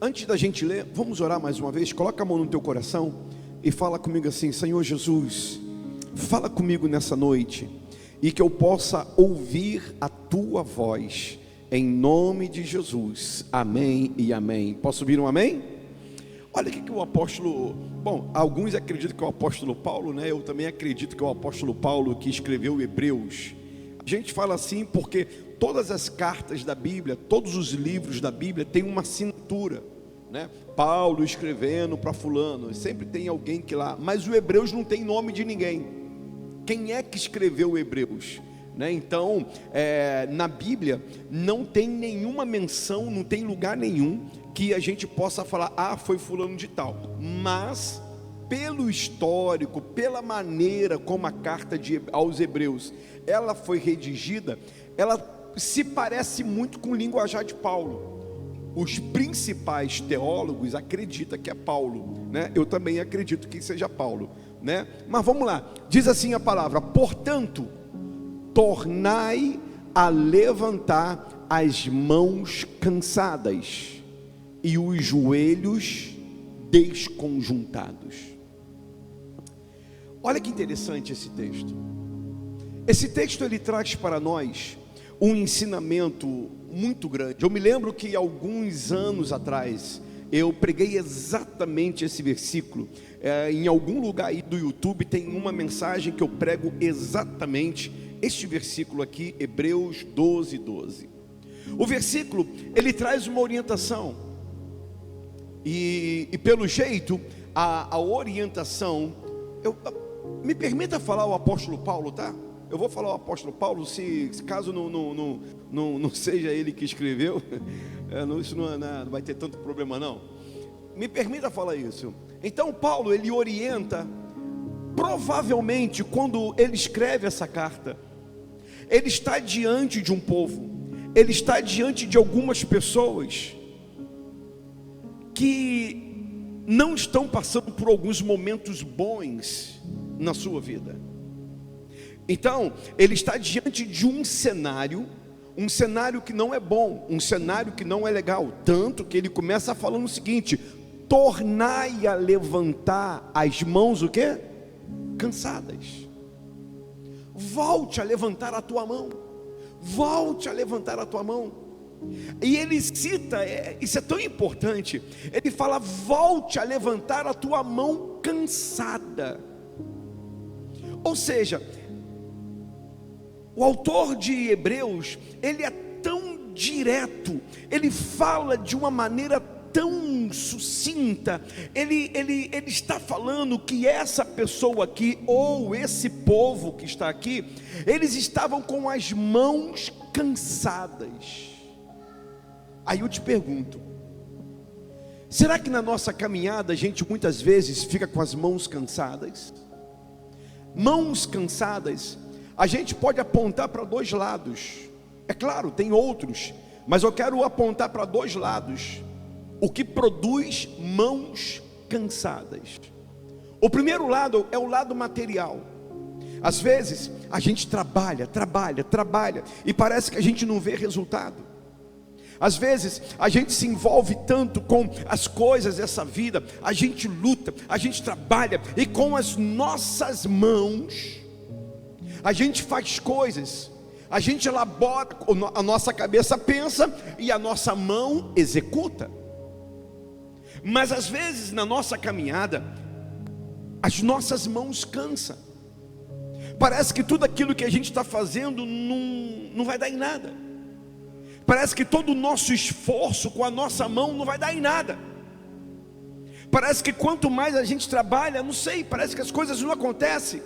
antes da gente ler, vamos orar mais uma vez. Coloca a mão no teu coração e fala comigo assim: Senhor Jesus, fala comigo nessa noite, e que eu possa ouvir a tua voz, em nome de Jesus, amém e amém. Posso ouvir um amém? Olha o que o apóstolo, bom, alguns acreditam que é o apóstolo Paulo, né? Eu também acredito que é o apóstolo Paulo que escreveu Hebreus. A gente fala assim porque todas as cartas da Bíblia, todos os livros da Bíblia têm uma assinatura, né? Paulo escrevendo para fulano, sempre tem alguém que lá, mas o Hebreus não tem nome de ninguém. Quem é que escreveu o Hebreus? Né? Então, na Bíblia não tem nenhuma menção, não tem lugar nenhum que a gente possa falar, ah, foi fulano de tal. Mas, pelo histórico, pela maneira como a carta aos Hebreus, ela foi redigida, ela se parece muito com o linguajar de Paulo. Os principais teólogos acreditam que é Paulo, né? Eu também acredito que seja Paulo, né? Mas vamos lá, diz assim a palavra: portanto, tornai a levantar as mãos cansadas e os joelhos desconjuntados. Olha que interessante esse texto. Esse texto ele traz para nós um ensinamento muito grande. Eu me lembro que alguns anos atrás eu preguei exatamente esse versículo. Em algum lugar aí do YouTube tem uma mensagem que eu prego exatamente este versículo aqui, Hebreus 12, 12. O versículo, ele traz uma orientação. E pelo jeito, a orientação, me permita falar o apóstolo Paulo, tá? Eu vou falar o apóstolo Paulo, se caso não seja ele que escreveu, isso não vai ter tanto problema não. Me permita falar isso. Então Paulo, ele orienta, provavelmente quando ele escreve essa carta, ele está diante de um povo, ele está diante de algumas pessoas que não estão passando por alguns momentos bons na sua vida. Então, ele está diante de um cenário que não é bom, um cenário que não é legal, tanto que ele começa falando o seguinte: tornai a levantar as mãos, o quê? Cansadas. Volte a levantar a tua mão, volte a levantar a tua mão. E ele cita, isso é tão importante, ele fala: volte a levantar a tua mão cansada. Ou seja, o autor de Hebreus, ele é tão direto, ele fala de uma maneira tão sucinta, ele está falando que essa pessoa aqui, ou esse povo que está aqui, eles estavam com as mãos cansadas. Aí eu te pergunto, será que na nossa caminhada a gente muitas vezes fica com as mãos cansadas? Mãos cansadas, a gente pode apontar para dois lados. É claro, tem outros, mas eu quero apontar para dois lados o que produz mãos cansadas. O primeiro lado é o lado material. Às vezes a gente trabalha e parece que a gente não vê resultado. Às vezes a gente se envolve tanto com as coisas dessa vida, a gente luta, a gente trabalha, e com as nossas mãos a gente faz coisas, a gente elabora, a nossa cabeça pensa e a nossa mão executa. Mas às vezes na nossa caminhada as nossas mãos cansam. Parece que tudo aquilo que a gente está fazendo não vai dar em nada. Parece que todo o nosso esforço com a nossa mão não vai dar em nada. Parece que quanto mais a gente trabalha, não sei, parece que as coisas não acontecem.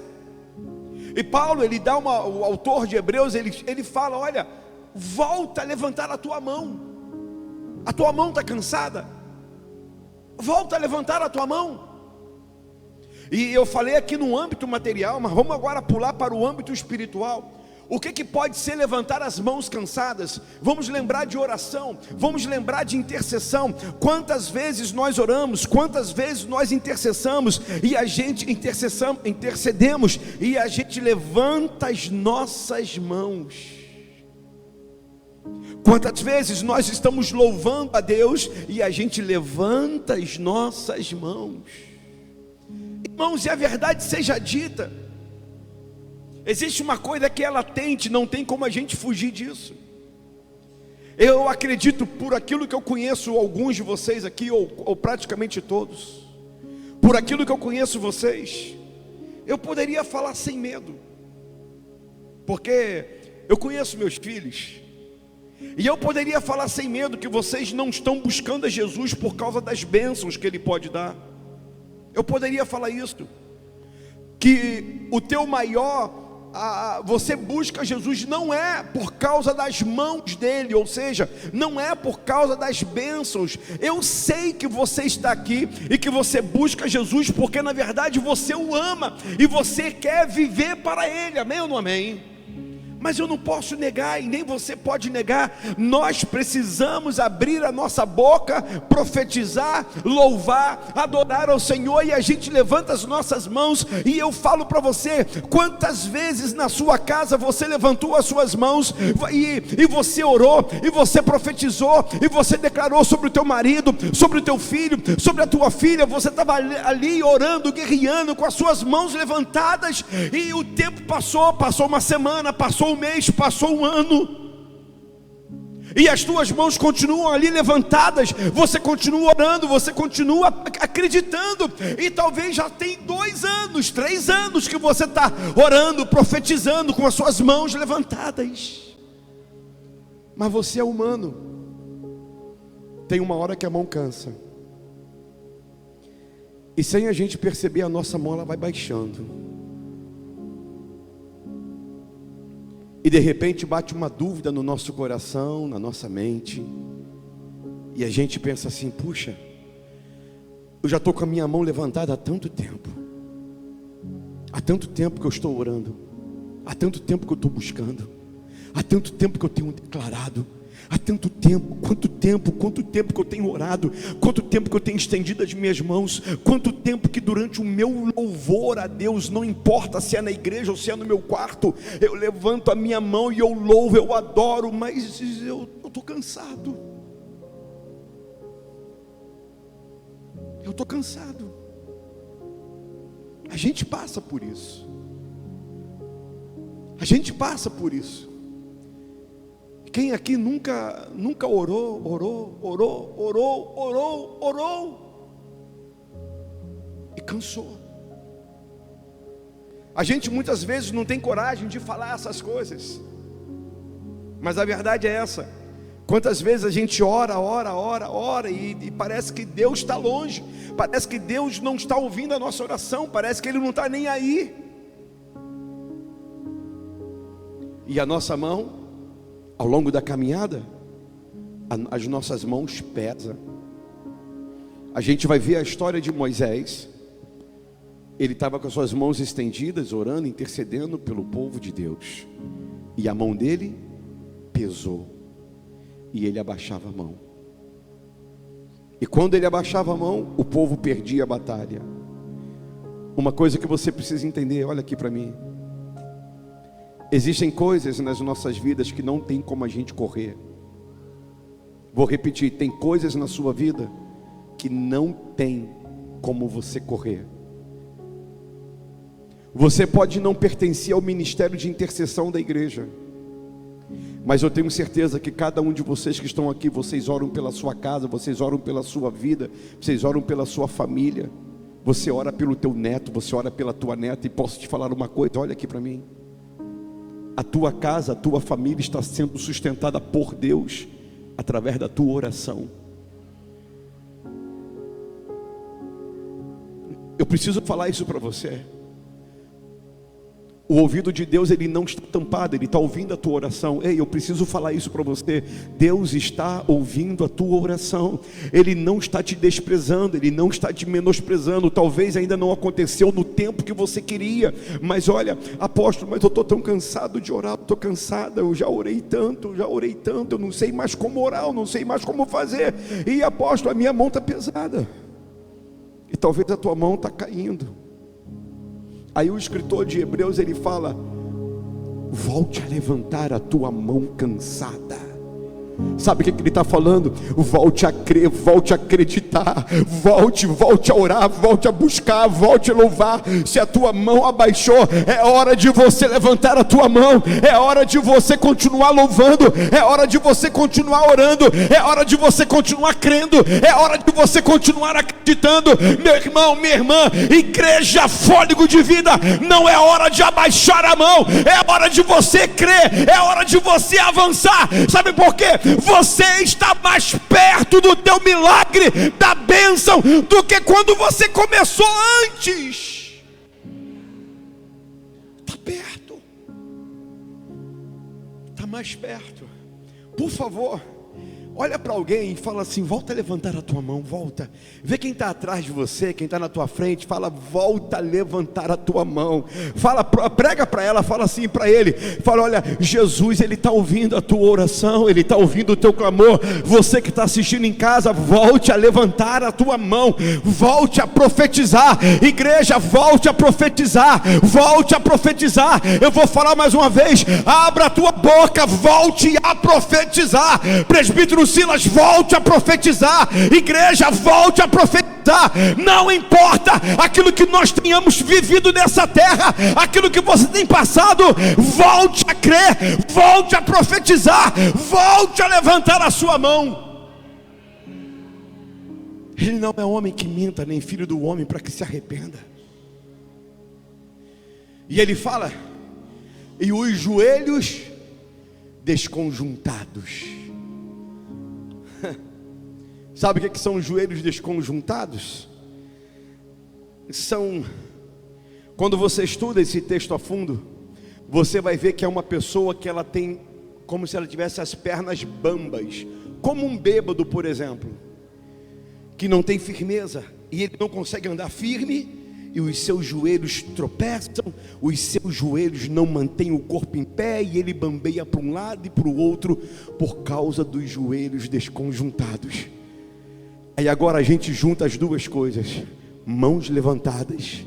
E Paulo, ele dá o autor de Hebreus, ele fala: olha, volta a levantar a tua mão está cansada, volta a levantar a tua mão. E eu falei aqui no âmbito material, mas vamos agora pular para o âmbito espiritual. O que pode ser levantar as mãos cansadas? Vamos lembrar de oração, vamos lembrar de intercessão. Quantas vezes nós oramos, quantas vezes nós intercedemos e a gente levanta as nossas mãos. Quantas vezes nós estamos louvando a Deus e a gente levanta as nossas mãos? Irmãos, e a verdade seja dita, existe uma coisa que é latente, não tem como a gente fugir disso. Eu acredito, por aquilo que eu conheço alguns de vocês aqui, ou praticamente todos, por aquilo que eu conheço vocês, eu poderia falar sem medo, porque eu conheço meus filhos, e eu poderia falar sem medo que vocês não estão buscando a Jesus por causa das bênçãos que Ele pode dar. Eu poderia falar isso, que o teu maior, você busca Jesus não é por causa das mãos dele, ou seja, não é por causa das bênçãos. Eu sei que você está aqui e que você busca Jesus porque na verdade você o ama e você quer viver para ele, amém ou não amém? Mas eu não posso negar, e nem você pode negar, nós precisamos abrir a nossa boca, profetizar, louvar, adorar ao Senhor, e a gente levanta as nossas mãos, e eu falo para você, quantas vezes na sua casa você levantou as suas mãos, e você orou, e você profetizou, e você declarou sobre o teu marido, sobre o teu filho, sobre a tua filha, você estava ali orando, guerreando, com as suas mãos levantadas, e o tempo passou uma semana, passou um mês, passou um ano, e as tuas mãos continuam ali levantadas, você continua orando, você continua acreditando, e talvez já tem 2 anos, 3 anos que você está orando, profetizando com as suas mãos levantadas, mas você é humano, tem uma hora que a mão cansa, e sem a gente perceber a nossa mão ela vai baixando, e de repente bate uma dúvida no nosso coração, na nossa mente, e a gente pensa assim, puxa, eu já estou com a minha mão levantada há tanto tempo que eu estou orando, há tanto tempo que eu estou buscando, há tanto tempo que eu tenho declarado, há tanto tempo, quanto tempo que eu tenho orado, quanto tempo que eu tenho estendido as minhas mãos, quanto tempo que durante o meu louvor a Deus, não importa se é na igreja ou se é no meu quarto, eu levanto a minha mão e eu louvo, eu adoro, mas eu estou cansado, eu estou cansado. A gente passa por isso, a gente passa por isso. Quem aqui nunca orou e cansou? A gente muitas vezes não tem coragem de falar essas coisas, mas a verdade é essa. Quantas vezes a gente ora e parece que Deus está longe, parece que Deus não está ouvindo a nossa oração, parece que Ele não está nem aí, e a nossa mão, ao longo da caminhada, as nossas mãos pesam. A gente vai ver a história de Moisés. Ele estava com as suas mãos estendidas, orando, intercedendo pelo povo de Deus, e a mão dele pesou, e ele abaixava a mão, e quando ele abaixava a mão, o povo perdia a batalha. Uma coisa que você precisa entender, olha aqui para mim, existem coisas nas nossas vidas que não tem como a gente correr. Vou repetir, tem coisas na sua vida que não tem como você correr. Você pode não pertencer ao ministério de intercessão da igreja, mas eu tenho certeza que cada um de vocês que estão aqui, vocês oram pela sua casa, vocês oram pela sua vida, vocês oram pela sua família, você ora pelo teu neto, você ora pela tua neta, e posso te falar uma coisa, olha aqui para mim, a tua casa, a tua família está sendo sustentada por Deus através da tua oração. Eu preciso falar isso para você. O ouvido de Deus, ele não está tampado, ele está ouvindo a tua oração. Ei, eu preciso falar isso para você. Deus está ouvindo a tua oração. Ele não está te desprezando, ele não está te menosprezando. Talvez ainda não aconteceu no tempo que você queria, mas olha, apóstolo, mas eu estou tão cansado de orar, estou cansada, eu já orei tanto, eu não sei mais como orar, eu não sei mais como fazer. E apóstolo, a minha mão está pesada, e talvez a tua mão está caindo. Aí o escritor de Hebreus, ele fala, volte a levantar a tua mão cansada, Sabe o que ele está falando? Volte a crer, volte a acreditar, volte a orar, volte a buscar, volte a louvar. Se a tua mão abaixou, é hora de você levantar a tua mão, é hora de você continuar louvando, é hora de você continuar orando, é hora de você continuar crendo, é hora de você continuar acreditando. Meu irmão, minha irmã, igreja Fôlego de Vida, não é hora de abaixar a mão, é hora de você crer, é hora de você avançar. Sabe por quê? Você está mais perto do teu milagre, da bênção, do que quando você começou antes. Está perto, está mais perto. Por favor, olha para alguém e fala assim: volta a levantar a tua mão, volta. Vê quem está atrás de você, quem está na tua frente, fala: volta a levantar a tua mão. Fala, prega para ela, fala assim para ele, fala: olha, Jesus, ele está ouvindo a tua oração, ele está ouvindo o teu clamor. Você que está assistindo em casa, volte a levantar a tua mão, volte a profetizar. Igreja, volte a profetizar, volte a profetizar. Eu vou falar mais uma vez: abra a tua boca, volte a profetizar. Presbítero Silas, volte a profetizar. Igreja, volte a profetizar. Não importa aquilo que nós tenhamos vivido nessa terra, aquilo que você tem passado, volte a crer, volte a profetizar, volte a levantar a sua mão. Ele não é homem que minta, nem filho do homem para que se arrependa. E ele fala: e os joelhos desconjuntados. Sabe o que são os joelhos desconjuntados? São, quando você estuda esse texto a fundo, você vai ver que é uma pessoa que ela tem, como se ela tivesse as pernas bambas, como um bêbado, por exemplo, que não tem firmeza, e ele não consegue andar firme, e os seus joelhos tropeçam, os seus joelhos não mantêm o corpo em pé, e ele bambeia para um lado e para o outro, por causa dos joelhos desconjuntados. Aí agora a gente junta as duas coisas: mãos levantadas,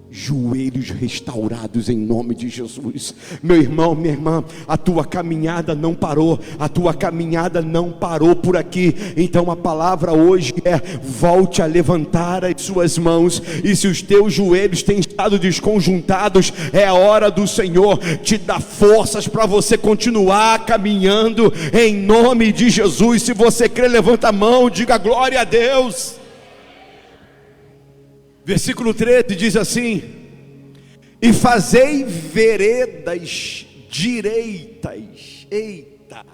joelhos restaurados em nome de Jesus. Meu irmão, minha irmã, a tua caminhada não parou, a tua caminhada não parou por aqui. Então a palavra hoje é: volte a levantar as suas mãos. E se os teus joelhos têm estado desconjuntados, é a hora do Senhor te dar forças para você continuar caminhando em nome de Jesus. Se você crê, levanta a mão, diga glória a Deus. Versículo 13 diz assim: e fazei veredas direitas. Eita!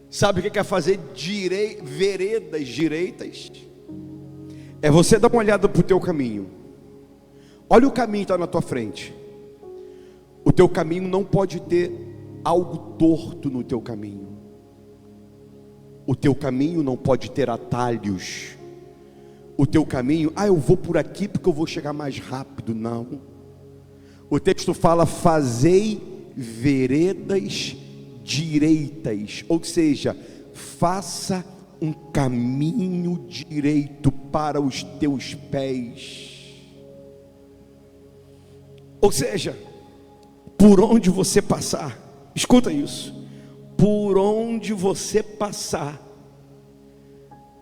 Sabe o que é fazer veredas direitas? É você dar uma olhada para o teu caminho. Olha o caminho que está na tua frente. O teu caminho não pode ter algo torto no teu caminho. O teu caminho não pode ter atalhos. O teu caminho, eu vou por aqui porque eu vou chegar mais rápido. Não. O texto fala: fazei veredas direitas, ou seja, faça um caminho direito para os teus pés. Ou seja, por onde você passar, escuta isso, por onde você passar,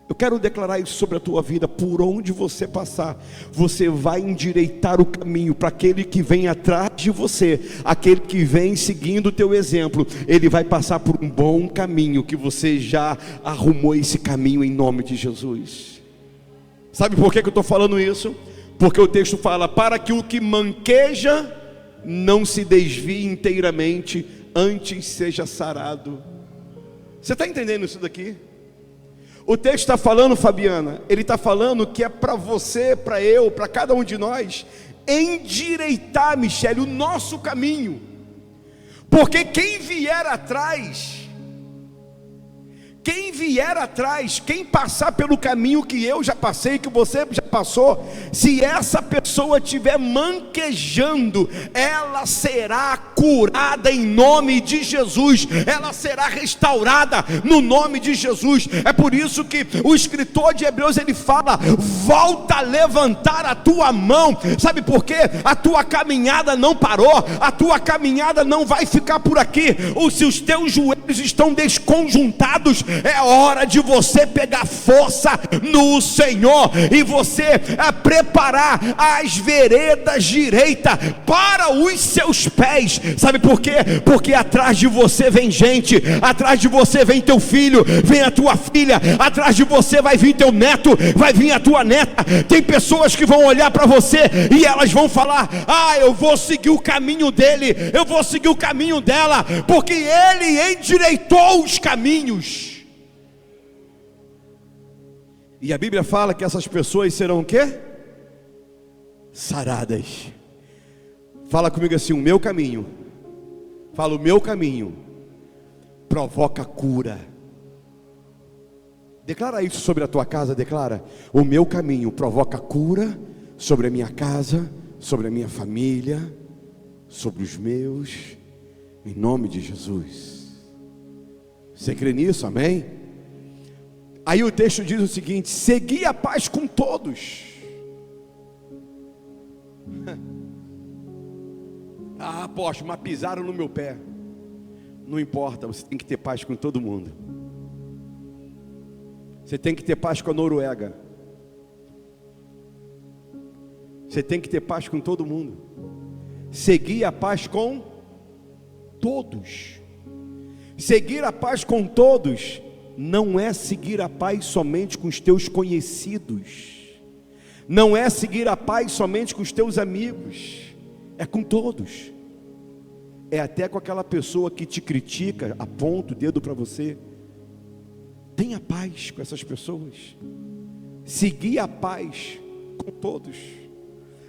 eu quero declarar isso sobre a tua vida: por onde você passar, você vai endireitar o caminho para aquele que vem atrás de você, aquele que vem seguindo o teu exemplo. Ele vai passar por um bom caminho, que você já arrumou esse caminho em nome de Jesus. Sabe por que eu estou falando isso? Porque o texto fala: para que o que manqueja não se desvie inteiramente, antes seja sarado. Você está entendendo isso daqui? O texto está falando, Fabiana, ele está falando que é para você, para eu, para cada um de nós, endireitar, Michele, o nosso caminho. Porque quem vier atrás, quem passar pelo caminho que eu já passei, que você já passou, se essa pessoa estiver manquejando, ela será curada em nome de Jesus, ela será restaurada no nome de Jesus. É por isso que o escritor de Hebreus, ele fala: volta a levantar a tua mão. Sabe por quê? A tua caminhada não parou, a tua caminhada não vai ficar por aqui. Se os teus joelhos estão desconjuntados, é hora de você pegar força no Senhor e você preparar as veredas direitas para os seus pés. Sabe por quê? Porque atrás de você vem gente, atrás de você vem teu filho, vem a tua filha, atrás de você vai vir teu neto, vai vir a tua neta. Tem pessoas que vão olhar para você e elas vão falar: ah, eu vou seguir o caminho dele, eu vou seguir o caminho dela, porque ele endireitou os caminhos. E a Bíblia fala que essas pessoas serão o quê? Saradas. Fala comigo assim: o meu caminho, fala, o meu caminho provoca cura. Declara isso sobre a tua casa, declara: o meu caminho provoca cura sobre a minha casa, sobre a minha família, sobre os meus, em nome de Jesus. Você crê nisso? Amém? Aí o texto diz o seguinte: segui a paz com todos. Ah, apóstolo, mas pisaram no meu pé. Não importa, você tem que ter paz com todo mundo. Você tem que ter paz com a Noruega. Você tem que ter paz com todo mundo. Seguir a paz com todos. Seguir a paz com todos não é seguir a paz somente com os teus conhecidos. Não é seguir a paz somente com os teus amigos. É com todos. É até com aquela pessoa que te critica, aponta o dedo para você. Tenha paz com essas pessoas. Seguir a paz com todos.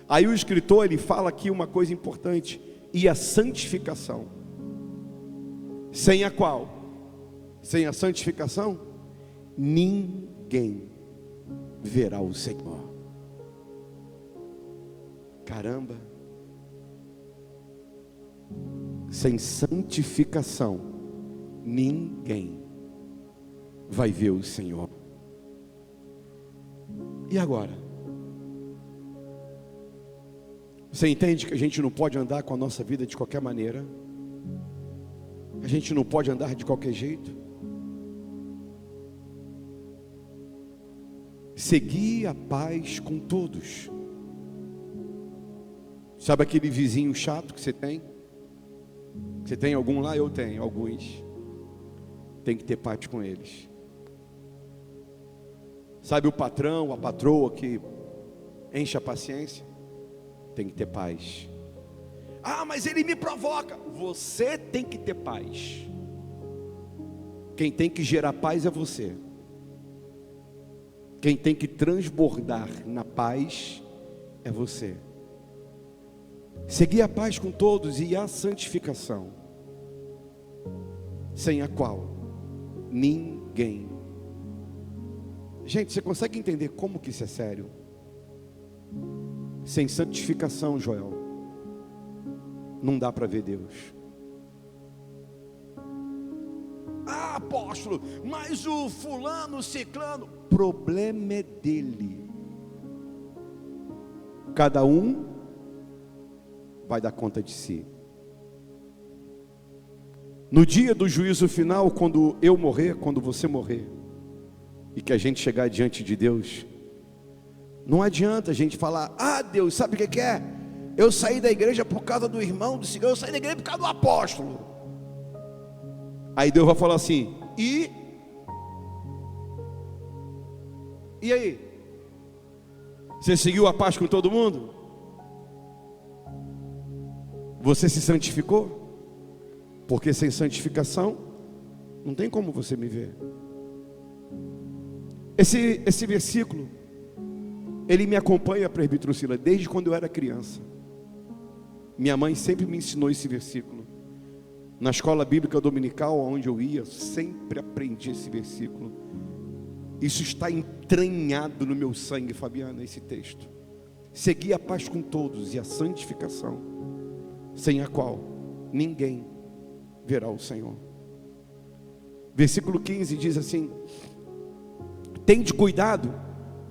Aí o escritor, ele fala aqui uma coisa importante: e a santificação, sem a qual? Sem a santificação, ninguém verá o Senhor. Caramba. Sem santificação, ninguém vai ver o Senhor. E agora? Você entende que a gente não pode andar com a nossa vida de qualquer maneira? A gente não pode andar de qualquer jeito? Seguir a paz com todos. Sabe aquele vizinho chato que você tem? Você tem algum lá? Eu tenho alguns. Tem que ter paz com eles. Sabe o patrão, a patroa que enche a paciência? Tem que ter paz. Ah, mas ele me provoca. Você tem que ter paz. Quem tem que gerar paz é você. Quem tem que transbordar na paz é você. Seguir a paz com todos e a santificação, sem a qual ninguém. Gente, você consegue entender como que isso é sério? Sem santificação, Joel, não dá para ver Deus. Ah, apóstolo, mas o fulano, o ciclano, problema é dele. Cada um vai dar conta de si. No dia do juízo final, quando eu morrer, quando você morrer, e que a gente chegar diante de Deus, não adianta a gente falar: ah, Deus, sabe o que é? Eu saí da igreja por causa do irmão, do cigano, eu saí da igreja por causa do apóstolo. Aí Deus vai falar assim: e aí? Você seguiu a paz com todo mundo? Você se santificou? Porque sem santificação não tem como você me ver. Esse versículo, ele me acompanha, presbítero Sila, desde quando eu era criança. Minha mãe sempre me ensinou esse versículo. Na escola bíblica dominical, onde eu ia, sempre aprendi esse versículo. Isso está entranhado no meu sangue, Fabiana, esse texto. Segui a paz com todos e a santificação, sem a qual ninguém verá o Senhor. Versículo 15 diz assim: tende cuidado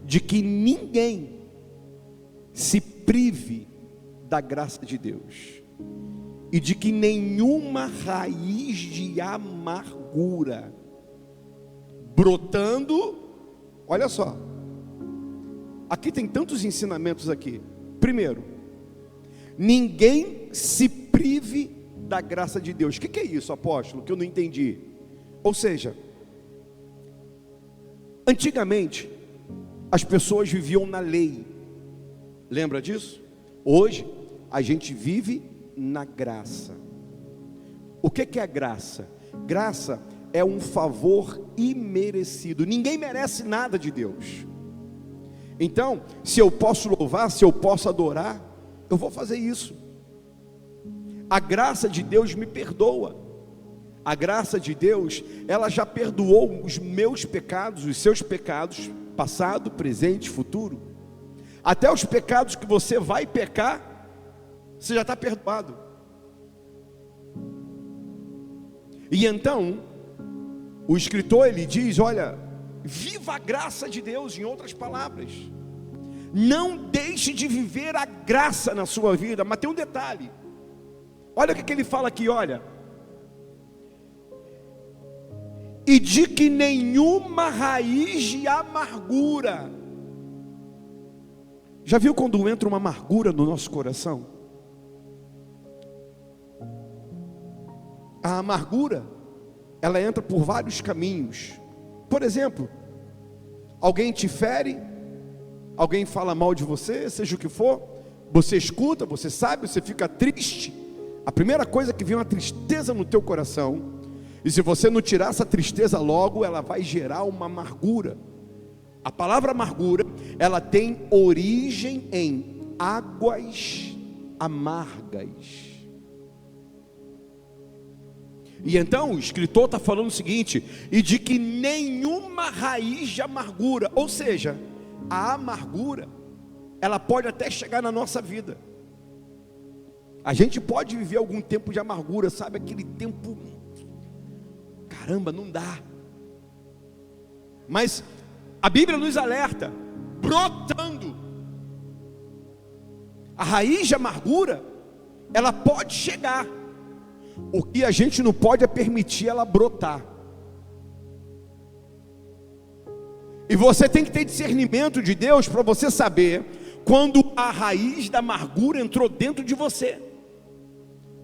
de que ninguém se prive da graça de Deus, e de que nenhuma raiz de amargura brotando, olha só, aqui tem tantos ensinamentos aqui. Primeiro, ninguém se prive da graça de Deus. O que é isso, apóstolo, que eu não entendi? Ou seja, antigamente as pessoas viviam na lei, lembra disso? Hoje a gente vive na graça. O que é a graça? Graça é um favor imerecido. Ninguém merece nada de Deus. Então, se eu posso louvar, se eu posso adorar, eu vou fazer isso. A graça de Deus me perdoa. A graça de Deus, ela já perdoou os meus pecados, os seus pecados, passado, presente, futuro. Até os pecados que você vai pecar, você já está perdoado. E então, o escritor ele diz: olha, viva a graça de Deus, em outras palavras. Não deixe de viver a graça na sua vida. Mas tem um detalhe. Olha o que ele fala aqui, olha. E de que nenhuma raiz de amargura. Já viu quando entra uma amargura no nosso coração? A amargura, ela entra por vários caminhos. Por exemplo, alguém te fere, alguém fala mal de você, seja o que for, você escuta, você sabe, você fica triste. A primeira coisa que vem é uma tristeza no teu coração. E se você não tirar essa tristeza logo, ela vai gerar uma amargura. A palavra amargura, ela tem origem em águas amargas. E então o escritor está falando o seguinte: e de que nenhuma raiz de amargura, ou seja, a amargura, ela pode até chegar na nossa vida. A gente pode viver algum tempo de amargura, sabe, aquele tempo, caramba, não dá. Mas a Bíblia nos alerta, brotando. A raiz de amargura, ela pode chegar. O que a gente não pode é permitir ela brotar. E você tem que ter discernimento de Deus para você saber quando a raiz da amargura entrou dentro de você,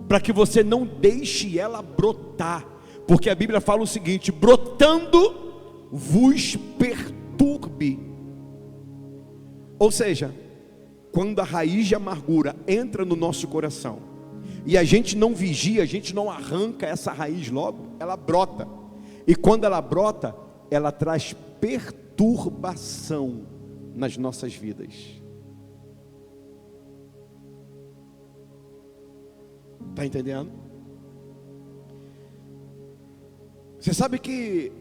para que você não deixe ela brotar. Porque a Bíblia fala o seguinte: brotando vos perturbe. Ou seja, quando a raiz de amargura entra no nosso coração e a gente não vigia, a gente não arranca essa raiz logo, ela brota. E quando ela brota, ela traz perturbação nas nossas vidas. Está entendendo? Você sabe que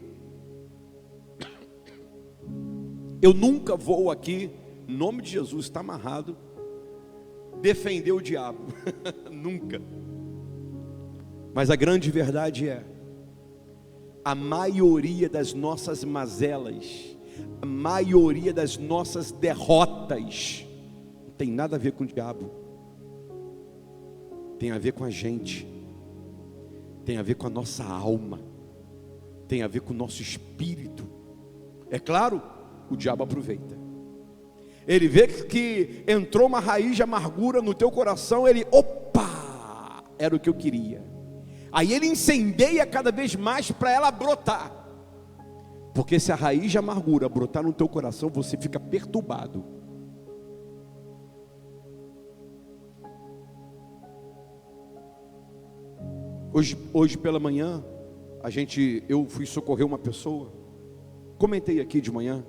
eu nunca vou aqui, em nome de Jesus, está amarrado, defender o diabo. Nunca. Mas a grande verdade é, a maioria das nossas mazelas, a maioria das nossas derrotas, não tem nada a ver com o diabo, tem a ver com a gente, tem a ver com a nossa alma, tem a ver com o nosso espírito. É claro, o diabo aproveita. Ele vê que entrou uma raiz de amargura no teu coração, ele, opa, era o que eu queria. Aí ele incendeia cada vez mais para ela brotar. Porque se a raiz de amargura brotar no teu coração, você fica perturbado. Hoje pela manhã, eu fui socorrer uma pessoa. Comentei aqui de manhã.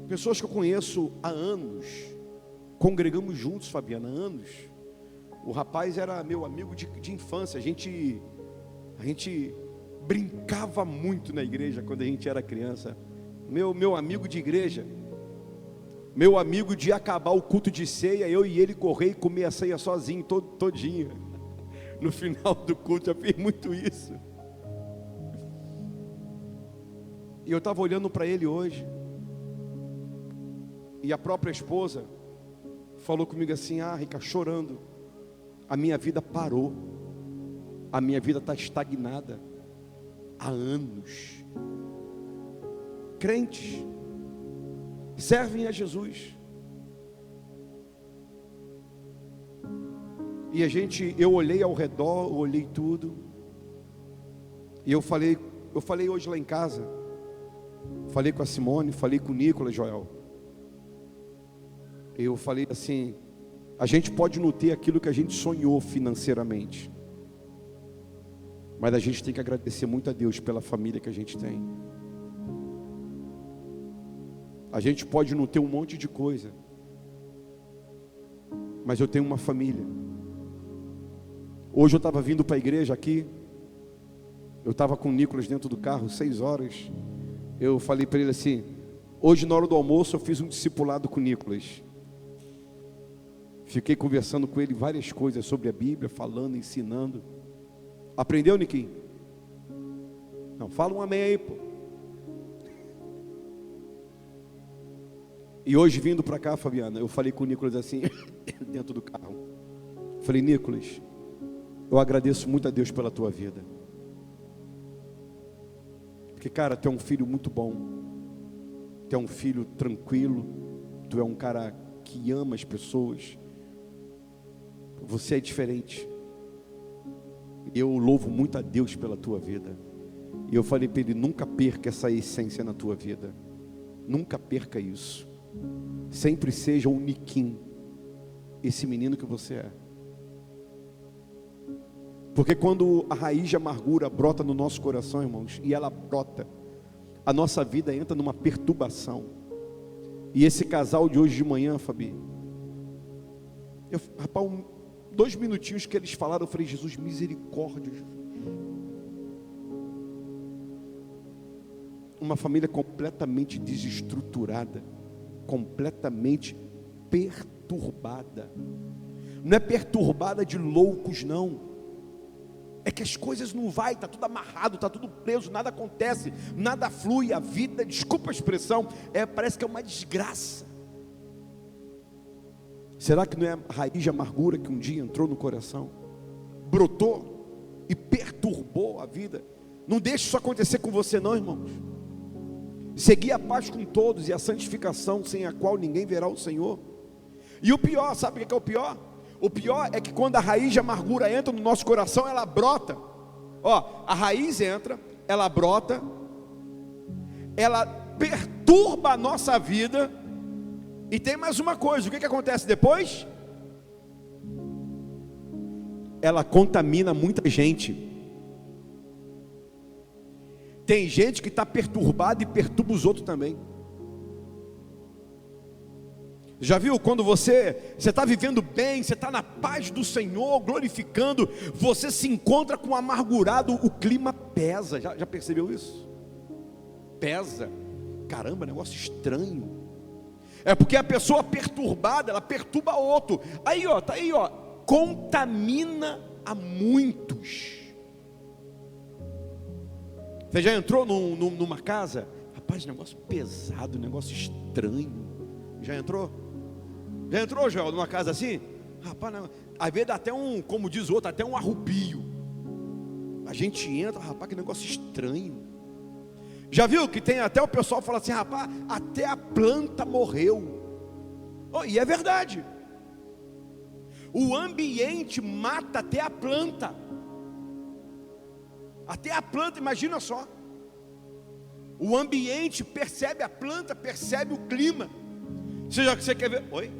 Pessoas que eu conheço há anos, congregamos juntos, Fabiana, há anos. O rapaz era meu amigo de infância, a gente brincava muito na igreja quando a gente era criança. Meu amigo de igreja, Meu amigo, de acabar o culto de ceia, eu e ele correr e comer a ceia sozinho, todinha. No final do culto, eu fiz muito isso. E eu estava olhando para ele hoje, e a própria esposa falou comigo assim: ah, Rica, chorando, a minha vida parou, a minha vida está estagnada há anos. Crentes servem a Jesus, e eu olhei ao redor, olhei tudo, e eu falei hoje lá em casa, falei com a Simone, falei com o Nicolas, Joel, eu falei assim: a gente pode não ter aquilo que a gente sonhou financeiramente, mas a gente tem que agradecer muito a Deus pela família que a gente tem. A gente pode não ter um monte de coisa, mas eu tenho uma família. Hoje eu estava vindo para a igreja aqui, eu estava com o Nicolas dentro do carro, 6 horas, eu falei para ele assim: hoje na hora do almoço eu fiz um discipulado com o Nicolas, fiquei conversando com ele várias coisas sobre a Bíblia, falando, ensinando. Aprendeu, Niquinho? Não, fala um amém aí, pô. E hoje vindo para cá, Fabiana, eu falei com o Nicolas assim, dentro do carro, falei: Nicolas, eu agradeço muito a Deus pela tua vida, porque, cara, tu é um filho muito bom, tu é um filho tranquilo, tu é um cara que ama as pessoas, você é diferente, eu louvo muito a Deus pela tua vida. E eu falei para ele: nunca perca essa essência na tua vida, nunca perca isso, sempre seja um Niquim, esse menino que você é, porque quando a raiz de amargura brota no nosso coração, irmãos, e ela brota, a nossa vida entra numa perturbação. E esse casal de hoje de manhã, Fabi, rapaz, 2 minutinhos que eles falaram, eu falei: Jesus, misericórdia, Jesus. Uma família completamente desestruturada, completamente perturbada. Não é perturbada de loucos, não. É que as coisas não vai, está tudo amarrado, está tudo preso, nada acontece, nada flui, a vida, desculpa a expressão, parece que é uma desgraça. Será que não é a raiz de amargura que um dia entrou no coração, brotou e perturbou a vida? Não deixe isso acontecer com você não, irmãos. Segui a paz com todos e a santificação, sem a qual ninguém verá o Senhor. E o pior, sabe o que é o pior? O pior é que quando a raiz de amargura entra no nosso coração, ela brota. Ó, a raiz entra, ela brota, ela perturba a nossa vida. E tem mais uma coisa, o que acontece depois? Ela contamina muita gente. Tem gente que está perturbada e perturba os outros também. Já viu quando você está vivendo bem, você está na paz do Senhor, glorificando, você se encontra com um amargurado, o clima pesa. Já percebeu isso? Pesa. Caramba, negócio estranho. É porque a pessoa perturbada, ela perturba outro. Aí ó, tá aí ó, contamina a muitos. Você já entrou numa casa? Rapaz, negócio pesado, negócio estranho. Já entrou? Já entrou, Joel, numa casa assim? Rapaz, não, às vezes dá até como diz o outro, até um arrupio. A gente entra, rapaz, que negócio estranho. Já viu que tem até o pessoal fala assim: rapaz, até a planta morreu. Oh, e é verdade. O ambiente mata até a planta. Até a planta, imagina só. O ambiente percebe a planta, percebe o clima. Você quer ver? Oi?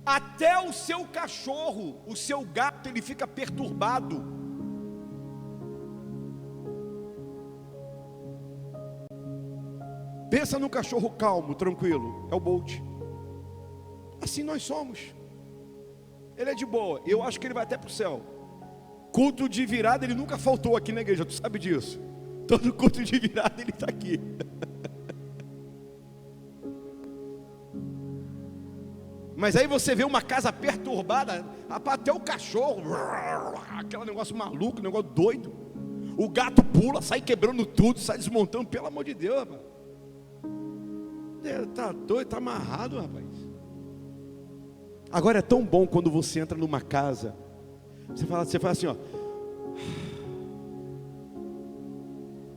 Até o seu cachorro, o seu gato, ele fica perturbado. Pensa num cachorro calmo, tranquilo, é o Bolt. Assim nós somos. Ele é de boa, eu acho que ele vai até para o céu. Culto de virada, ele nunca faltou aqui na igreja, tu sabe disso. Todo culto de virada ele está aqui. Mas aí você vê uma casa perturbada, até o cachorro, aquele negócio maluco, negócio doido. O gato pula, sai quebrando tudo, sai desmontando, pelo amor de Deus, rapaz. Tá doido, tá amarrado, rapaz. Agora é tão bom quando você entra numa casa, você fala assim, ó.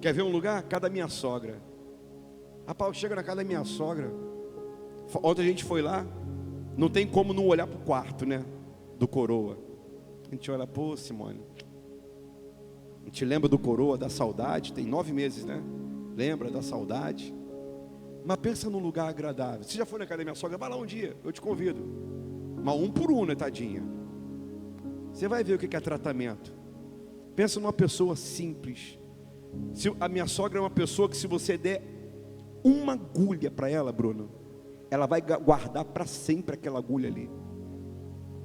Quer ver um lugar? Casa da minha sogra. Rapaz, chega na casa da minha sogra. Ontem a gente foi lá. Não tem como não olhar para o quarto, né? Do coroa. A gente olha, pô, Simone, a gente lembra do coroa, da saudade. Tem 9 meses, né? Lembra da saudade. Mas pensa num lugar agradável. Você já foi na casa da minha sogra? Vai lá um dia, eu te convido. Mas um por um, né, tadinha? Você vai ver o que é tratamento. Pensa numa pessoa simples. A minha sogra é uma pessoa que, se você der uma agulha para ela, Bruno, ela vai guardar para sempre aquela agulha ali.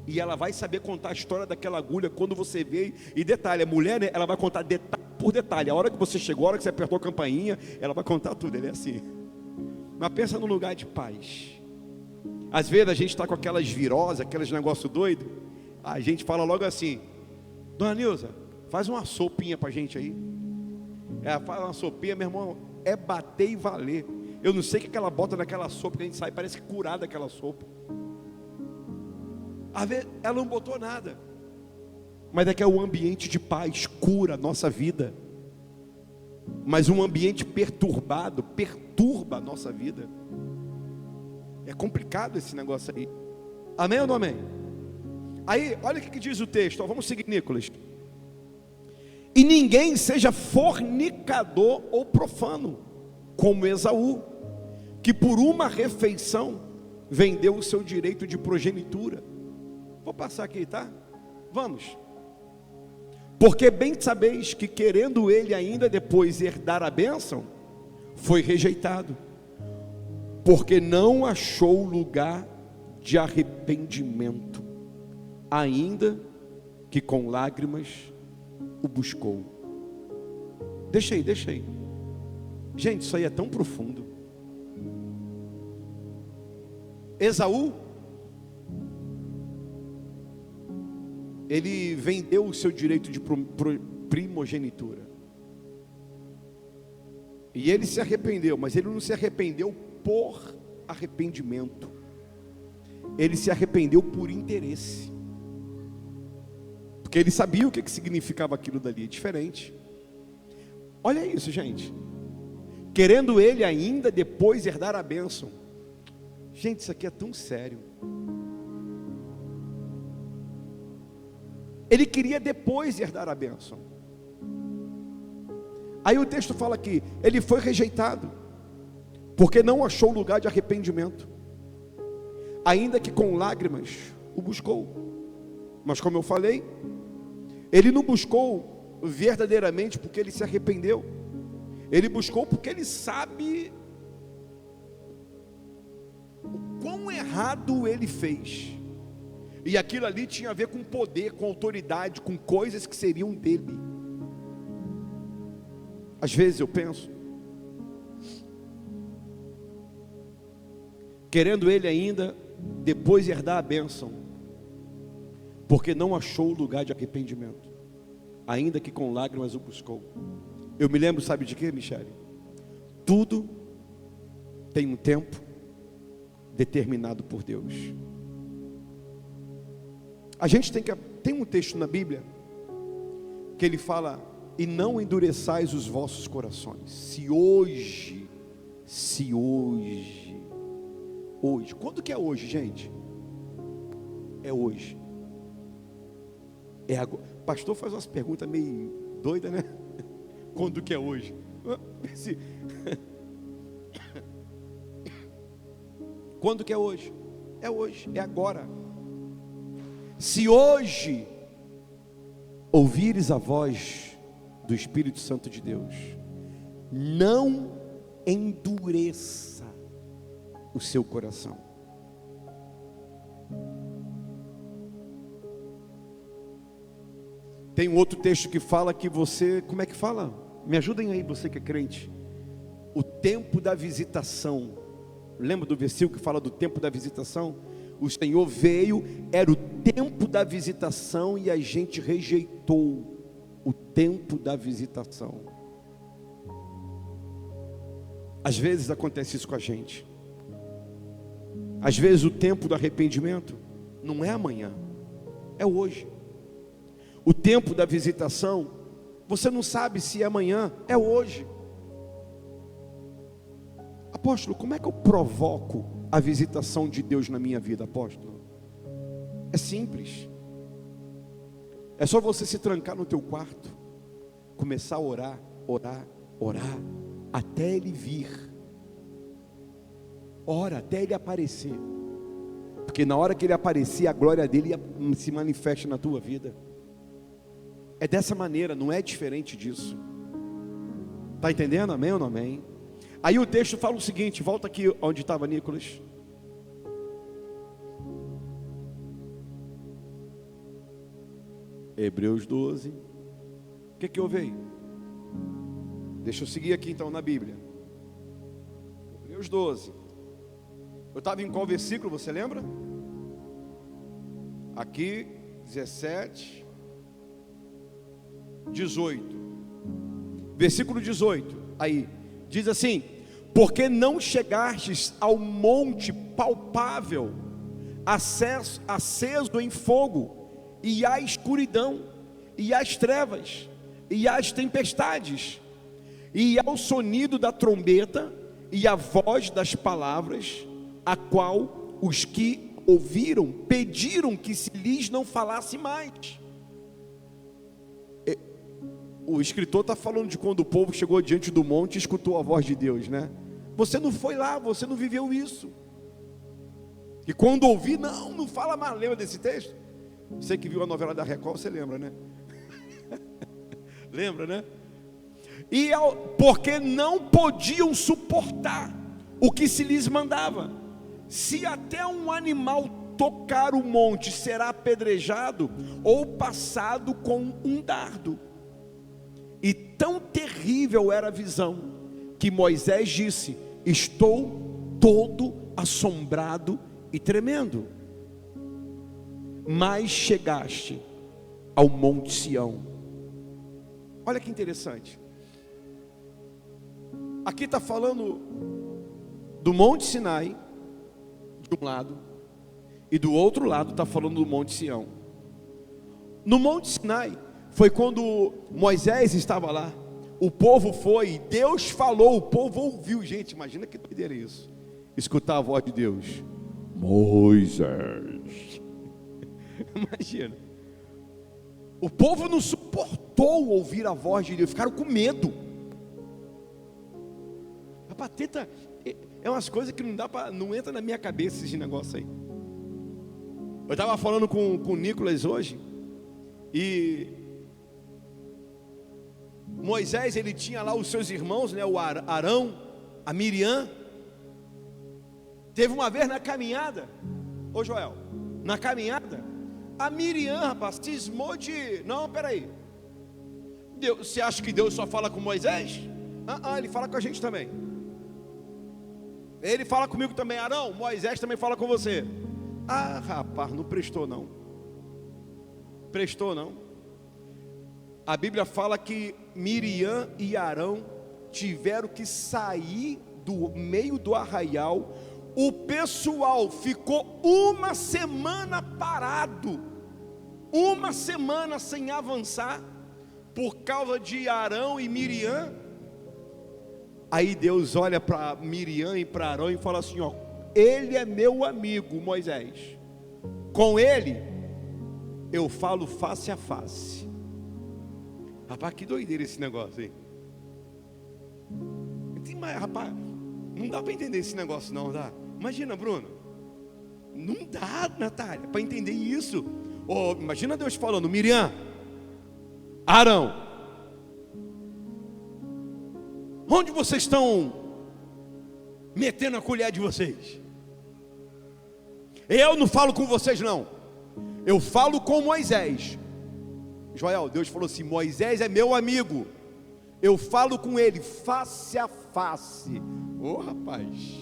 E ela vai saber contar a história daquela agulha quando você vê. E detalhe, a mulher, né, ela vai contar detalhe por detalhe. A hora que você chegou, a hora que você apertou a campainha, ela vai contar tudo. Ele é assim. Mas pensa num lugar de paz. Às vezes a gente está com aquelas viroses, aqueles negócios doidos. A gente fala logo assim: Dona Nilza, faz uma sopinha para a gente aí. Ela faz uma sopinha, meu irmão, é bater e valer. Eu não sei o que ela bota naquela sopa, que a gente sai, parece que curada aquela sopa. Às vezes ela não botou nada, mas é que é o ambiente de paz, cura a nossa vida. Mas um ambiente perturbado perturba a nossa vida. É complicado esse negócio aí. Amém ou não amém? Aí, olha o que diz o texto. Vamos seguir, Nicolas. E ninguém seja fornicador ou profano, como Esaú, que por uma refeição vendeu o seu direito de progenitura. Vou passar aqui, tá? Vamos. Porque bem sabeis que, querendo ele ainda depois herdar a bênção, foi rejeitado, porque não achou lugar de arrependimento, ainda que com lágrimas o buscou. Deixa aí. Gente, isso aí é tão profundo. Esaú, ele vendeu o seu direito de primogenitura. E ele se arrependeu, mas ele não se arrependeu por arrependimento. Ele se arrependeu por interesse. Porque ele sabia o que significava aquilo dali, é diferente. Olha isso, gente. Querendo ele ainda depois herdar a bênção. Gente, isso aqui é tão sério. Ele queria depois herdar a bênção. Aí o texto fala que ele foi rejeitado, porque não achou lugar de arrependimento, ainda que com lágrimas o buscou. Mas como eu falei, ele não buscou verdadeiramente porque ele se arrependeu. Ele buscou porque ele sabe o quão errado ele fez. E aquilo ali tinha a ver com poder, com autoridade, com coisas que seriam dele. Às vezes eu penso, querendo ele ainda depois herdar a bênção, porque não achou lugar de arrependimento, ainda que com lágrimas o buscou. Eu me lembro, sabe de quê, Michele? Tudo tem um tempo determinado por Deus. A gente tem um texto na Bíblia que ele fala: e não endureçais os vossos corações. Se hoje, quando que é hoje, gente? É hoje. É agora. O pastor faz umas perguntas meio doidas, né? Quando que é hoje? Quando que é hoje? É hoje, é agora. Se hoje ouvires a voz do Espírito Santo de Deus, não endureça o seu coração. Tem um outro texto que fala que você, como é que fala? Me ajudem aí, você que é crente. O tempo da visitação. Lembra do versículo que fala do tempo da visitação? o Senhor veio, era o tempo da visitação e a gente rejeitou o tempo da visitação. Às vezes acontece isso com a gente. Às vezes o tempo do arrependimento não é amanhã, é hoje. O tempo da visitação, você não sabe se é amanhã, é hoje. Apóstolo, como é que eu provoco a visitação de Deus na minha vida, apóstolo? É simples. É só você se trancar no teu quarto, começar a orar, orar, orar, até Ele vir. Ora até Ele aparecer, porque na hora que Ele aparecer, a glória dEle se manifesta na tua vida. É dessa maneira, não é diferente disso. Está entendendo? Amém ou não amém? Aí o texto fala o seguinte, volta aqui onde estava Nicolas. Hebreus 12. O que houve aí? Deixa eu seguir aqui então na Bíblia. Hebreus 12. Eu estava em qual versículo, você lembra? Aqui, 17, 18. Versículo 18, aí, diz assim: porque não chegastes ao monte palpável, aceso em fogo, e à escuridão, e às trevas, e às tempestades, e ao sonido da trombeta, e à voz das palavras, a qual os que ouviram pediram que se lhes não falasse mais. O escritor está falando de quando o povo chegou diante do monte e escutou a voz de Deus, né? Você não foi lá, você não viveu isso. E quando ouvi, não fala mais. Lembra desse texto? Você que viu a novela da Record, você lembra, né? Lembra, né? Porque não podiam suportar o que se lhes mandava. Se até um animal tocar o monte, será apedrejado ou passado com um dardo. E tão terrível era a visão, que Moisés disse: estou todo assombrado e tremendo. Mas chegaste ao Monte Sião. Olha que interessante. Aqui está falando do Monte Sinai, de um lado, e do outro lado está falando do Monte Sião. No Monte Sinai foi quando Moisés estava lá, o povo foi, Deus falou, o povo ouviu. Gente, imagina que doideira isso, escutar a voz de Deus. Moisés. Imagina, o povo não suportou ouvir a voz de Deus, ficaram com medo. A pateta é umas coisas que não entra na minha cabeça esse negócio aí. Eu estava falando com o Nicolas hoje, e Moisés, ele tinha lá os seus irmãos, né, o Arão, a Miriam. Teve uma vez na caminhada, ô Joel, na caminhada, a Miriam, rapaz, cismou de, não, peraí, você acha que Deus só fala com Moisés? Ele fala com a gente também. Ele fala comigo também. Arão, Moisés também fala com você. Rapaz, não prestou não. Prestou não. A Bíblia fala que Miriam e Arão tiveram que sair do meio do arraial. O pessoal ficou uma semana parado, uma semana sem avançar, por causa de Arão e Miriam. Aí Deus olha para Miriam e para Arão e fala assim: ó, ele é meu amigo Moisés, com ele eu falo face a face. Rapaz, que doideira esse negócio aí. Rapaz, não dá para entender esse negócio não, dá? Imagina, Bruno, não dá, Natália, para entender isso. Imagina Deus falando: Miriam, Arão, onde vocês estão metendo a colher de vocês? Eu não falo com vocês não, eu falo com Moisés. Joel, Deus falou assim: Moisés é meu amigo, eu falo com ele face a face. Rapaz,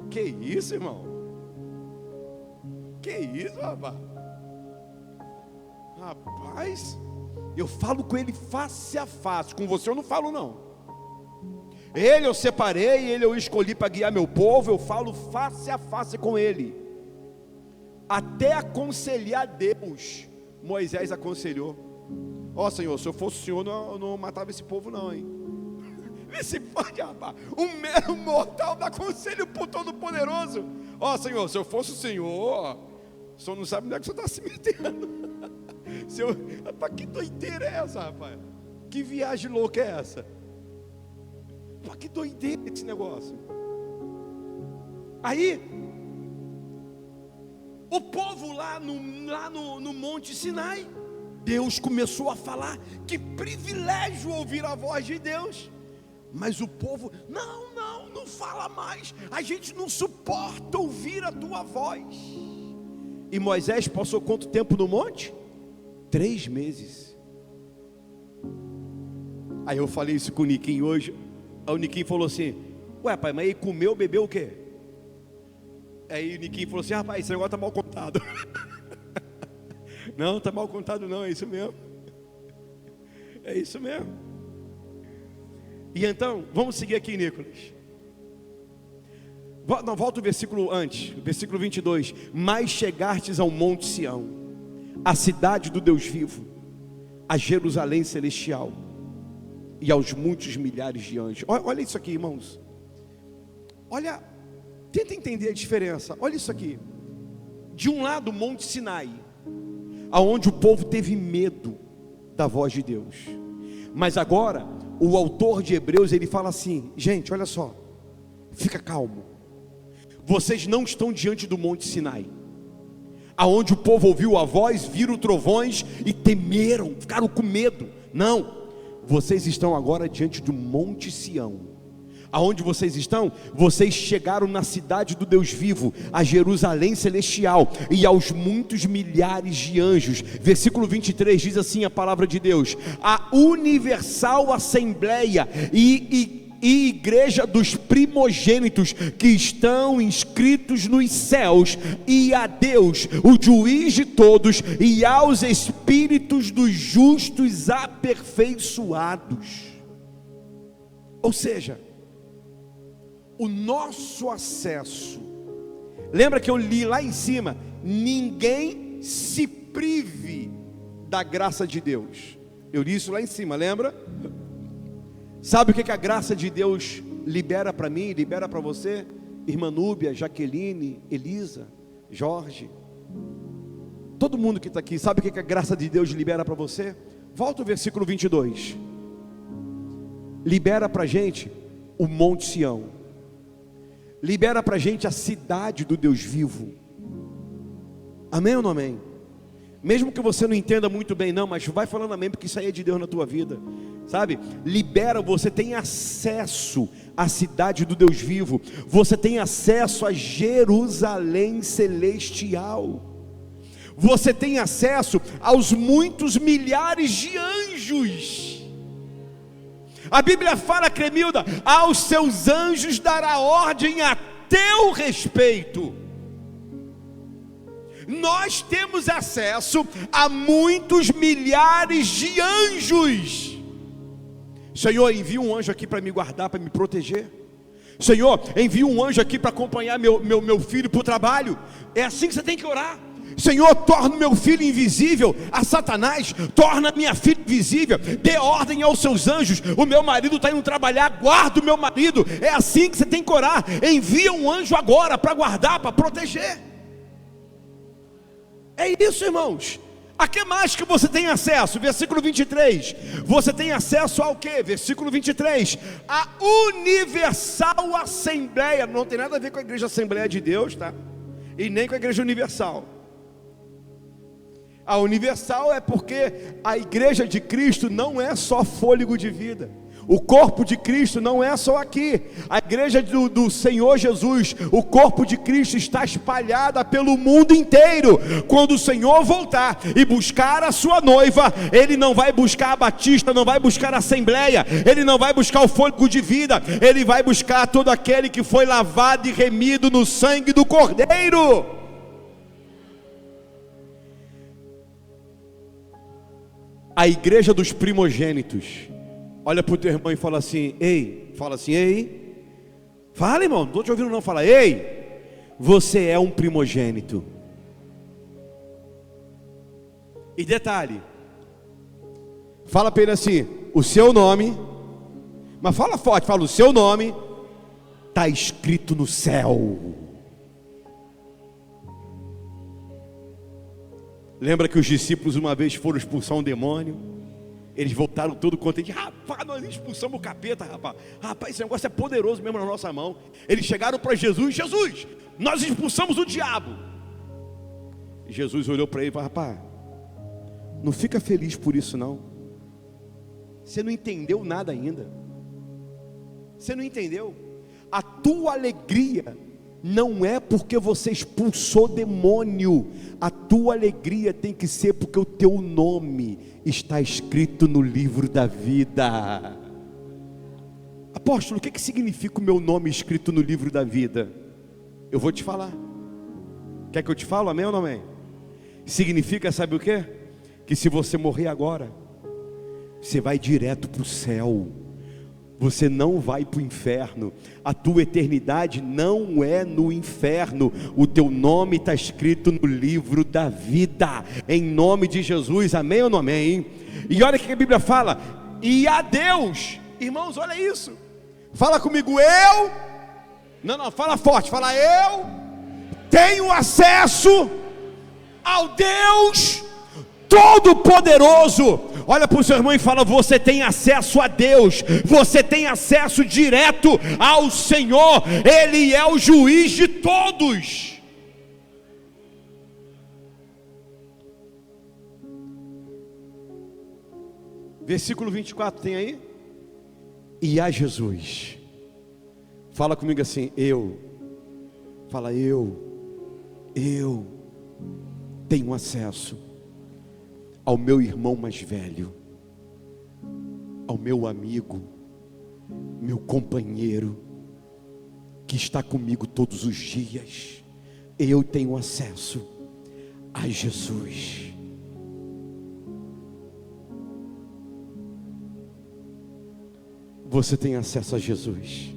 que isso, irmão? Que isso, rapaz? Rapaz, eu falo com ele face a face. Com você eu não falo não. Ele eu separei, ele eu escolhi para guiar meu povo. Eu falo face a face com ele. Até aconselhar Deus, Moisés aconselhou: ó Senhor, se eu fosse o Senhor, eu não matava esse povo não, hein? Vê se pode, rapaz. Um mero mortal dá conselho para o Todo-Poderoso. Ó Senhor, se eu fosse o Senhor não sabe onde é que você está se metendo. Rapaz, que doideira é essa, rapaz? Que viagem louca é essa? Rapaz, que doideira esse negócio. Aí, o povo lá no Monte Sinai, Deus começou a falar. Que privilégio ouvir a voz de Deus. Mas o povo, não fala mais. A gente não suporta ouvir a tua voz. E Moisés passou quanto tempo no monte? 3 meses. Aí eu falei isso com o Niquinho hoje. Aí o Niquinho falou assim: ué pai, mas ele comeu, bebeu o quê? Aí o Niquinho falou assim: rapaz, esse negócio está mal contado. Não, está mal contado não, é isso mesmo. É isso mesmo. E então, vamos seguir aqui, Nicolas. Não, volta o versículo antes, o versículo 22. Mas chegastes ao monte Sião, a cidade do Deus vivo, a Jerusalém celestial, e aos muitos milhares de anjos. Olha isso aqui, irmãos. Olha, tenta entender a diferença. Olha isso aqui. De um lado, o monte Sinai, aonde o povo teve medo da voz de Deus. Mas agora, o autor de Hebreus, ele fala assim: gente, olha só, fica calmo. Vocês não estão diante do monte Sinai, aonde o povo ouviu a voz, viram trovões e temeram, ficaram com medo. Não, vocês estão agora diante do monte Sião. Aonde vocês estão? Vocês chegaram na cidade do Deus vivo, a Jerusalém celestial, e aos muitos milhares de anjos. Versículo 23 diz assim a palavra de Deus: a universal assembleia e igreja dos primogênitos que estão inscritos nos céus, e a Deus, o juiz de todos, e aos espíritos dos justos aperfeiçoados. Ou seja, o nosso acesso, lembra que eu li lá em cima: ninguém se prive da graça de Deus. Eu li isso lá em cima, lembra? Sabe o que a graça de Deus libera para mim, libera para você? Irmã Núbia, Jaqueline, Elisa, Jorge, todo mundo que está aqui, sabe o que a graça de Deus libera para você? Volta o versículo 22. Libera para a gente o monte Sião, libera para a gente a cidade do Deus vivo. Amém ou não amém? Mesmo que você não entenda muito bem não, mas vai falando amém, porque isso aí é de Deus na tua vida, sabe? Libera, você tem acesso à cidade do Deus vivo, você tem acesso a Jerusalém celestial, você tem acesso aos muitos milhares de anjos. A Bíblia fala, Cremilda, aos seus anjos dará ordem a teu respeito. Nós temos acesso a muitos milhares de anjos. Senhor, envia um anjo aqui para me guardar, para me proteger. Senhor, envia um anjo aqui para acompanhar meu filho para o trabalho. É assim que você tem que orar. Senhor, torna meu filho invisível a Satanás, torna minha filha invisível, dê ordem aos seus anjos. O meu marido está indo trabalhar, guarda o meu marido. É assim que você tem que orar. Envia um anjo agora para guardar, para proteger. É isso, irmãos. A que mais que você tem acesso? Versículo 23. Você tem acesso ao que? Versículo 23. A universal assembleia. Não tem nada a ver com a igreja Assembleia de Deus, tá? E nem com a igreja universal. A universal é porque a igreja de Cristo não é só fôlego de vida. O corpo de Cristo não é só aqui. A igreja do Senhor Jesus, o corpo de Cristo está espalhada pelo mundo inteiro. Quando o Senhor voltar e buscar a sua noiva, Ele não vai buscar a Batista, não vai buscar a Assembleia, Ele não vai buscar o fôlego de vida, Ele vai buscar todo aquele que foi lavado e remido no sangue do Cordeiro. a igreja dos primogênitos. Olha para o teu irmão e fala assim: ei, fala assim, ei, fala, irmão, não estou te ouvindo não, fala, ei, você é um primogênito. E detalhe, fala para ele assim: o seu nome, mas fala forte, fala, o seu nome está escrito no céu. Lembra que os discípulos uma vez foram expulsar um demônio? Eles voltaram todo contentes. Rapaz, nós expulsamos o capeta, rapaz. Rapaz, esse negócio é poderoso mesmo na nossa mão. Eles chegaram para Jesus: Jesus, nós expulsamos o diabo. Jesus olhou para ele e falou: rapaz, não fica feliz por isso não. Você não entendeu nada ainda. Você não entendeu. A tua alegria não é porque você expulsou demônio. A tua alegria tem que ser porque o teu nome está escrito no livro da vida. Apóstolo, o que significa o meu nome escrito no livro da vida? Eu vou te falar. Quer que eu te fale? Amém ou não amém? Significa, sabe o quê? Que se você morrer agora, você vai direto para o céu. Você não vai para o inferno. A tua eternidade não é no inferno. O teu nome está escrito no livro da vida, em nome de Jesus, amém ou não amém? E olha o que a Bíblia fala: e a Deus, irmãos, olha isso, fala comigo, não, fala forte, fala, eu tenho acesso ao Deus Todo-Poderoso. Olha para o seu irmão e fala: você tem acesso a Deus, você tem acesso direto ao Senhor, Ele é o juiz de todos. Versículo 24 tem aí? E a Jesus, fala comigo assim, fala, eu tenho acesso ao meu irmão mais velho, ao meu amigo, meu companheiro, que está comigo todos os dias. Eu tenho acesso a Jesus. Você tem acesso a Jesus.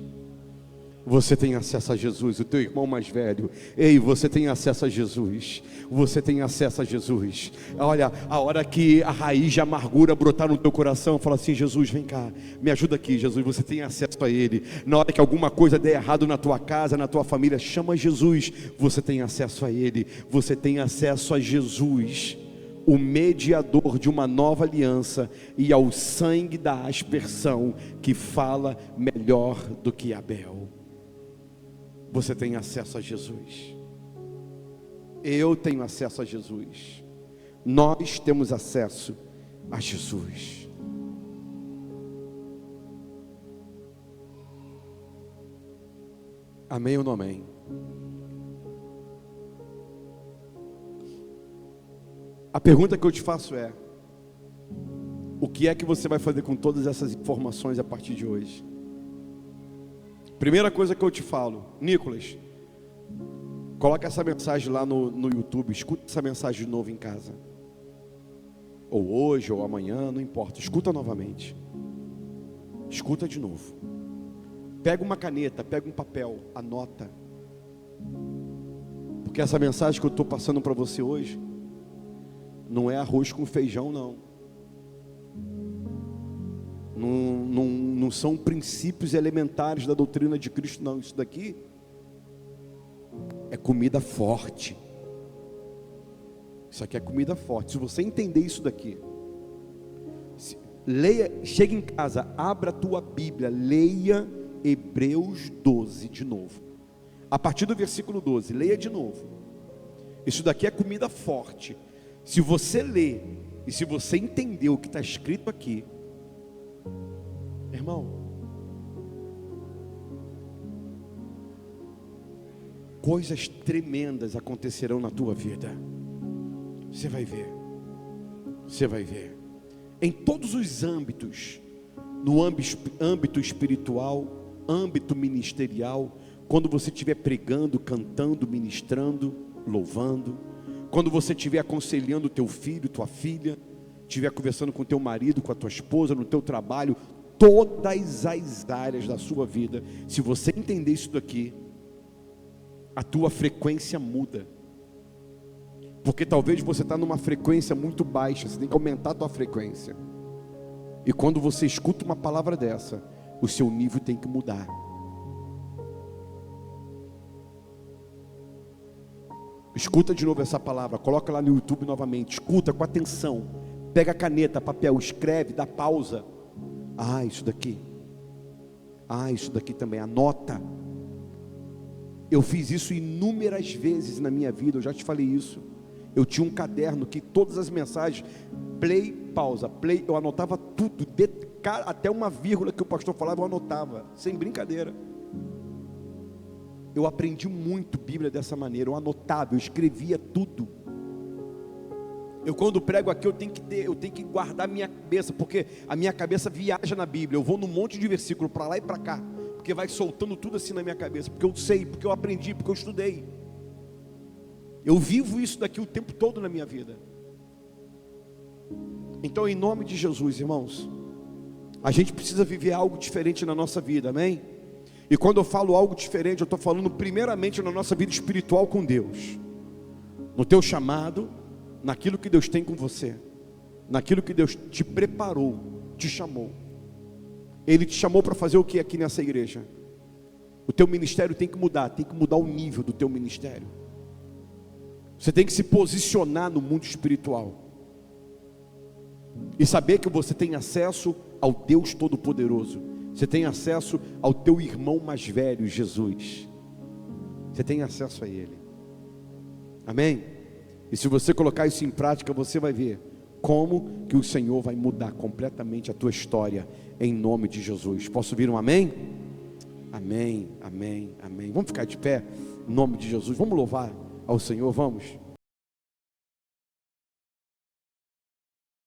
Você tem acesso a Jesus, o teu irmão mais velho. Ei, você tem acesso a Jesus. Você tem acesso a Jesus. Olha, a hora que a raiz de amargura brotar no teu coração, fala assim: Jesus, vem cá, me ajuda aqui, Jesus. Você tem acesso a Ele. Na hora que alguma coisa der errado na tua casa, na tua família, chama Jesus. Você tem acesso a Ele. Você tem acesso a Jesus, o mediador de uma nova aliança, e ao sangue da aspersão, que fala melhor do que Abel. Você tem acesso a Jesus. Eu tenho acesso a Jesus. Nós temos acesso a Jesus. Amém ou não amém? A pergunta que eu te faço é: o que é que você vai fazer com todas essas informações a partir de hoje? Primeira coisa que eu te falo, Nicolas, coloca essa mensagem lá no YouTube, escuta essa mensagem de novo em casa, ou hoje, ou amanhã, não importa, escuta novamente, escuta de novo, pega uma caneta, pega um papel, anota, porque essa mensagem que eu estou passando para você hoje, não é arroz com feijão não. Não são princípios elementares da doutrina de Cristo não. Isso daqui é comida forte. Isso aqui é comida forte. Se você entender isso daqui, leia, chega em casa, abra a tua Bíblia, leia Hebreus 12 de novo, a partir do versículo 12, leia de novo. Isso daqui é comida forte. Se você ler e se você entender o que está escrito aqui, irmão, coisas tremendas acontecerão na tua vida. Você vai ver. Você vai ver. Em todos os âmbitos, no âmbito espiritual, âmbito ministerial, quando você estiver pregando, cantando, ministrando, louvando, quando você estiver aconselhando teu filho, tua filha, estiver conversando com o teu marido, com a tua esposa, no teu trabalho, todas as áreas da sua vida, se você entender isso daqui, a tua frequência muda. Porque talvez você está numa frequência muito baixa, você tem que aumentar a tua frequência. E quando você escuta uma palavra dessa, o seu nível tem que mudar. Escuta de novo essa palavra, coloca lá no YouTube novamente, escuta com atenção, pega a caneta, papel, escreve, dá pausa. Ah, isso daqui. Ah, isso daqui também, anota. Eu fiz isso inúmeras vezes na minha vida, eu já te falei isso. Eu tinha um caderno que todas as mensagens, play, pausa, play, eu anotava tudo, até uma vírgula que o pastor falava, eu anotava, sem brincadeira. Eu aprendi muito Bíblia dessa maneira, eu anotava, eu escrevia tudo. Eu quando prego aqui, eu tenho que guardar minha cabeça, porque a minha cabeça viaja na Bíblia, eu vou num monte de versículo, para lá e para cá, porque vai soltando tudo assim na minha cabeça, porque eu sei, porque eu aprendi, porque eu estudei. Eu vivo isso daqui o tempo todo na minha vida. Então, em nome de Jesus, irmãos, a gente precisa viver algo diferente na nossa vida, amém? E quando eu falo algo diferente, eu estou falando primeiramente na nossa vida espiritual com Deus, no teu chamado, naquilo que Deus tem com você, naquilo que Deus te preparou, te chamou. Ele te chamou para fazer o que aqui nessa igreja? O teu ministério tem que mudar o nível do teu ministério. Você tem que se posicionar no mundo espiritual e saber que você tem acesso ao Deus Todo-Poderoso. Você tem acesso ao teu irmão mais velho, Jesus. Você tem acesso a Ele. Amém? E se você colocar isso em prática, você vai ver como que o Senhor vai mudar completamente a tua história, em nome de Jesus. Posso ouvir um amém? Amém, amém, amém. Vamos ficar de pé, em nome de Jesus. Vamos louvar ao Senhor, vamos.